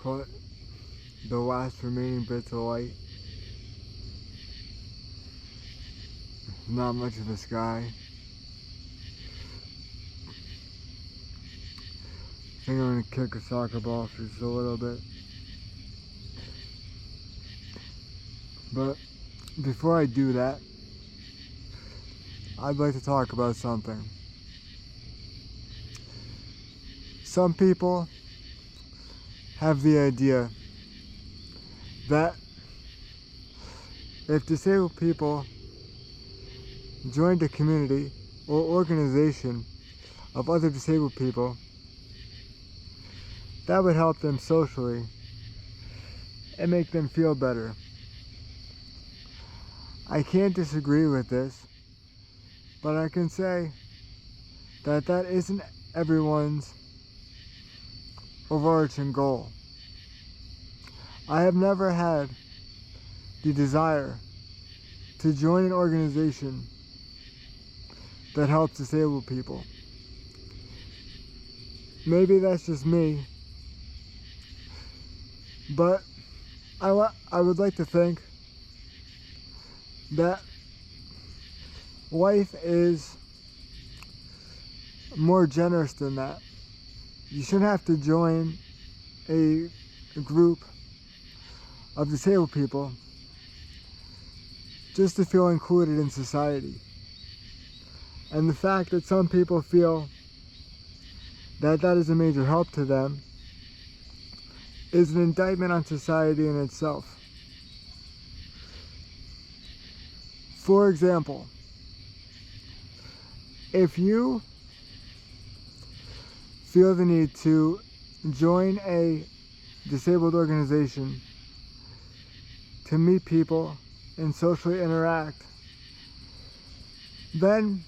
caught the last remaining bits of light. Not much of a sky. I think I'm gonna kick a soccer ball for just a little bit. But before I do that, I'd like to talk about something. Some people have the idea that if disabled people joined a community or organization of other disabled people, that would help them socially and make them feel better. I can't disagree with this, but I can say that that isn't everyone's overarching goal. I have never had the desire to join an organization that helps disabled people. Maybe that's just me, but I would like to think that life is more generous than that. You shouldn't have to join a group of disabled people just to feel included in society. And the fact that some people feel that that is a major help to them is an indictment on society in itself. For example, if you feel the need to join a disabled organization to meet people and socially interact, then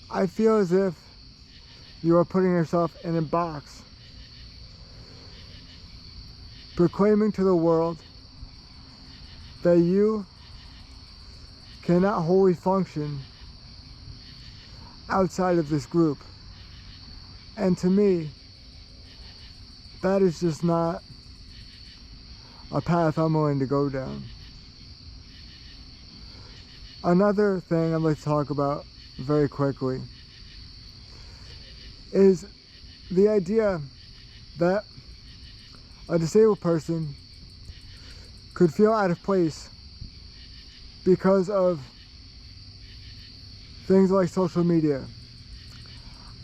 I feel as if you are putting yourself in a box, proclaiming to the world that you cannot wholly function outside of this group. And to me, that is just not a path I'm willing to go down. Another thing I'd like to talk about very quickly is the idea that a disabled person could feel out of place because of things like social media.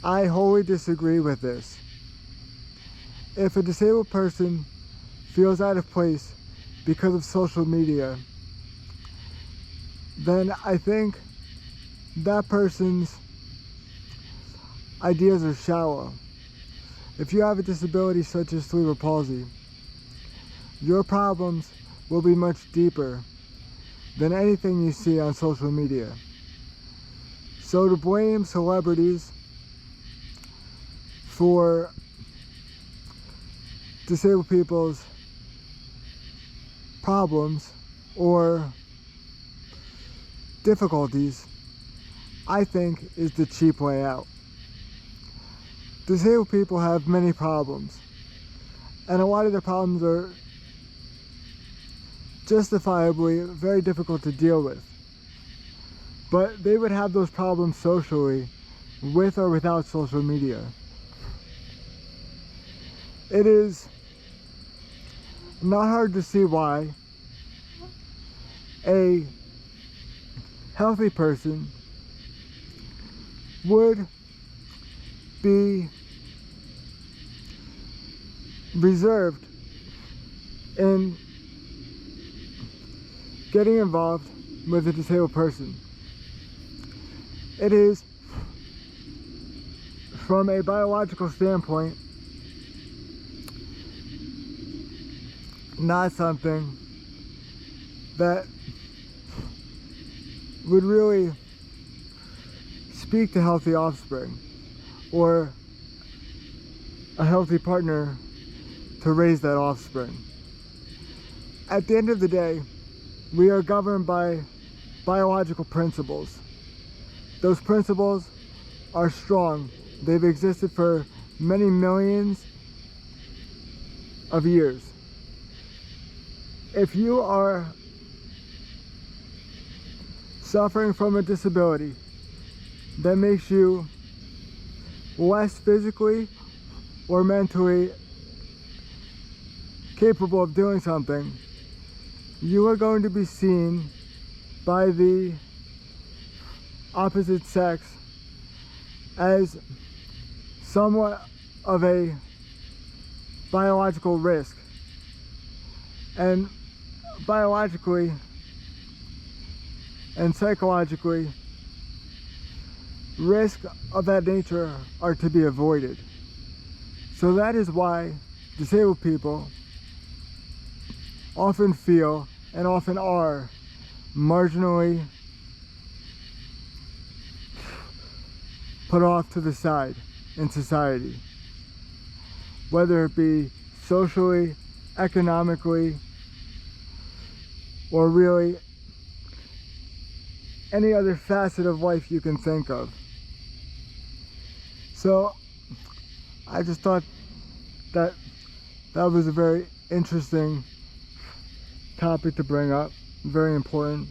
I wholly disagree with this. If a disabled person feels out of place because of social media, then I think that person's ideas are shallow. If you have a disability such as cerebral palsy, your problems will be much deeper than anything you see on social media. So to blame celebrities for disabled people's problems or difficulties, I think is the cheap way out. Disabled people have many problems, and a lot of their problems are justifiably very difficult to deal with. But they would have those problems socially, with or without social media. It is not hard to see why a healthy person would be reserved in getting involved with a disabled person. It is, from a biological standpoint, not something that would really speak to healthy offspring or a healthy partner to raise that offspring. At the end of the day, we are governed by biological principles. Those principles are strong. They've existed for many millions of years. If you are suffering from a disability that makes you less physically or mentally capable of doing something, you are going to be seen by the opposite sex as somewhat of a biological risk. And biologically and psychologically, risks of that nature are to be avoided. So that is why disabled people often feel and often are marginally put off to the side in society, whether it be socially, economically, or really any other facet of life you can think of. So I just thought that that was a very interesting topic to bring up, very important.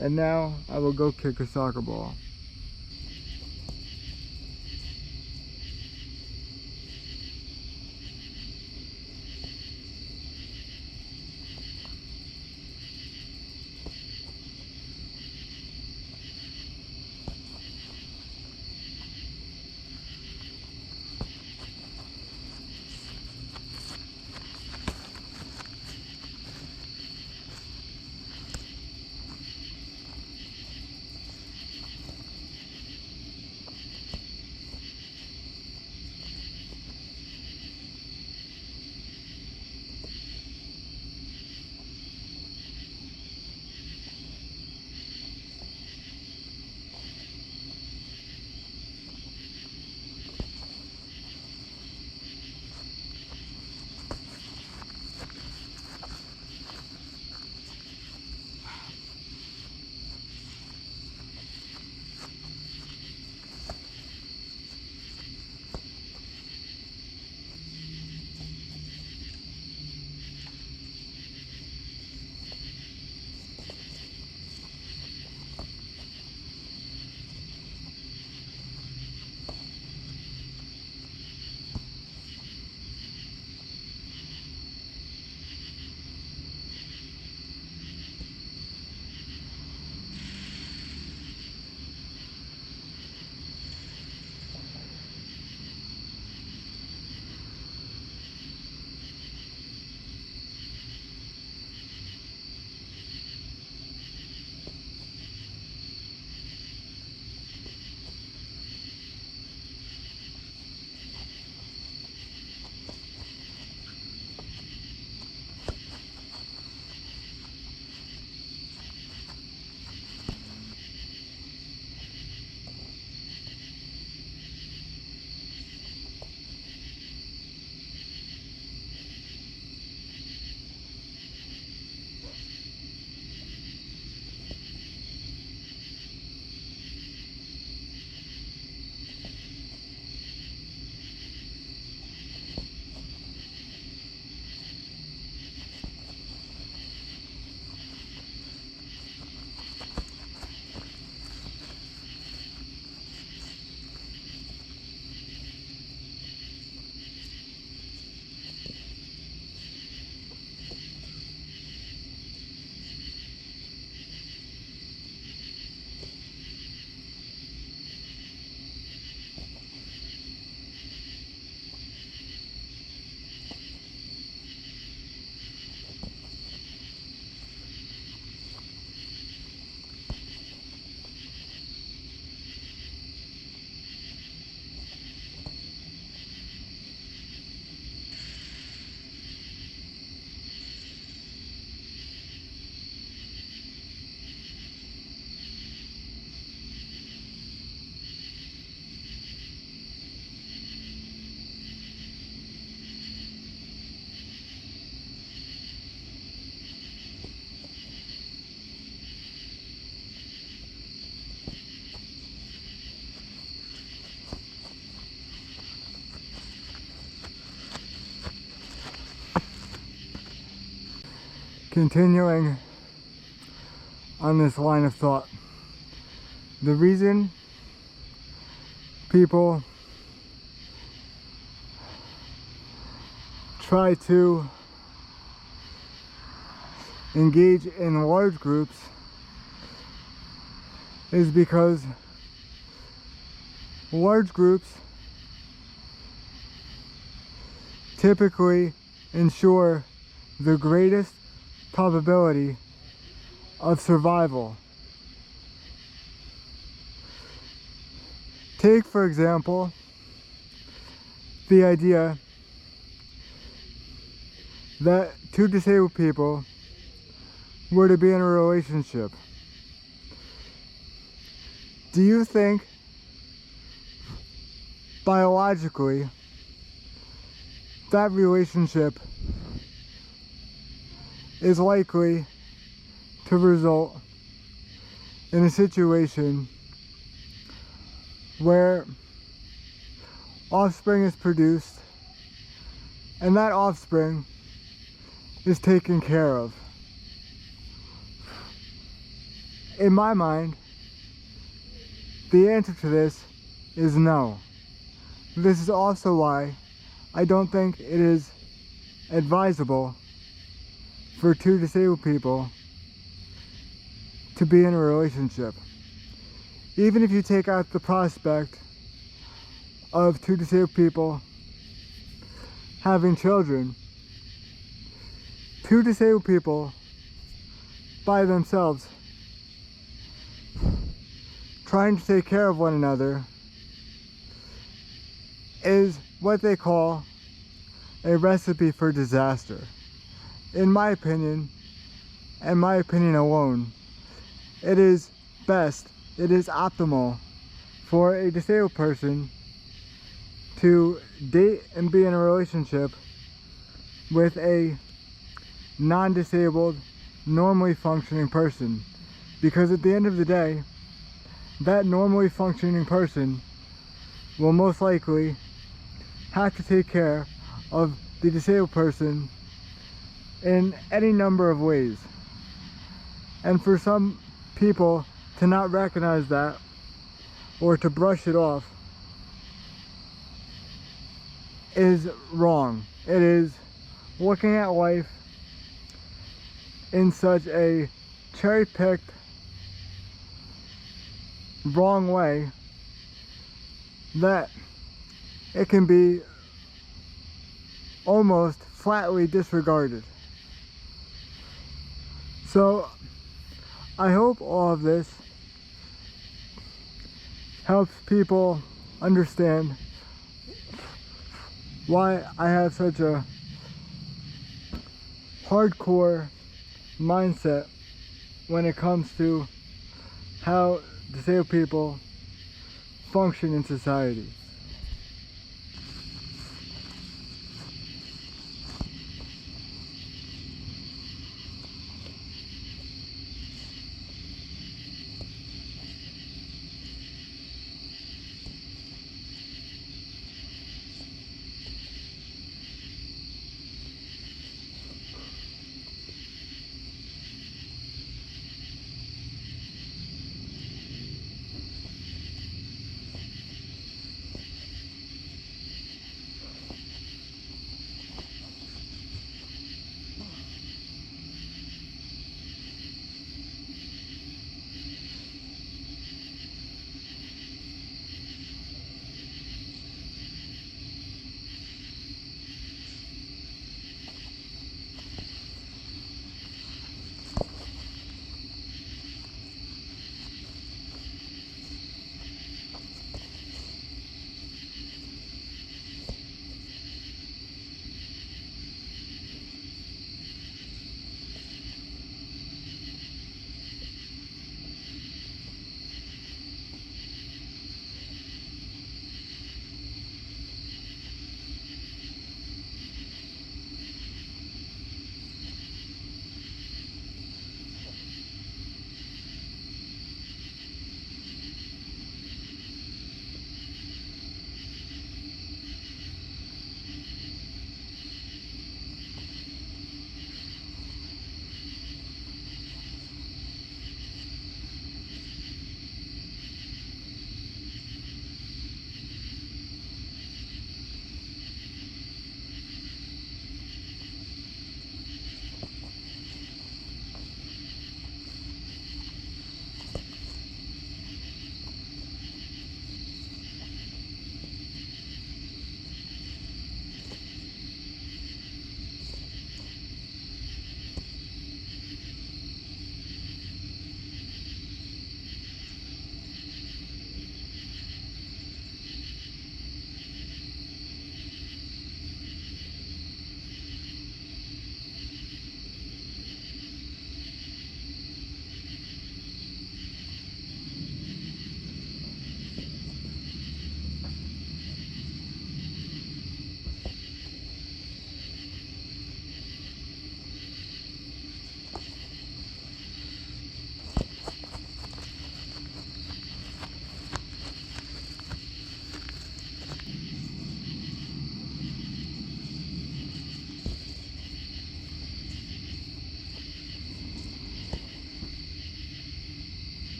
And now I will go kick a soccer ball. continuing on this line of thought, the reason people try to engage in large groups is because large groups typically ensure the greatest probability of survival. Take, for example, the idea that two disabled people were to be in a relationship. Do you think biologically that relationship is likely to result in a situation where offspring is produced and that offspring is taken care of? In my mind, the answer to this is no. This is also why I don't think it is advisable for two disabled people to be in a relationship. Even if you take out the prospect of two disabled people having children, two disabled people by themselves trying to take care of one another is what they call a recipe for disaster. In my opinion, and my opinion alone, it is best, it is optimal for a disabled person to date and be in a relationship with a non-disabled, normally functioning person. Because at the end of the day, that normally functioning person will most likely have to take care of the disabled person in any number of ways. And for some people to not recognize that or to brush it off is wrong. It is looking at life in such a cherry-picked, wrong way that it can be almost flatly disregarded. So I hope all of this helps people understand why I have such a hardcore mindset when it comes to how disabled people function in society.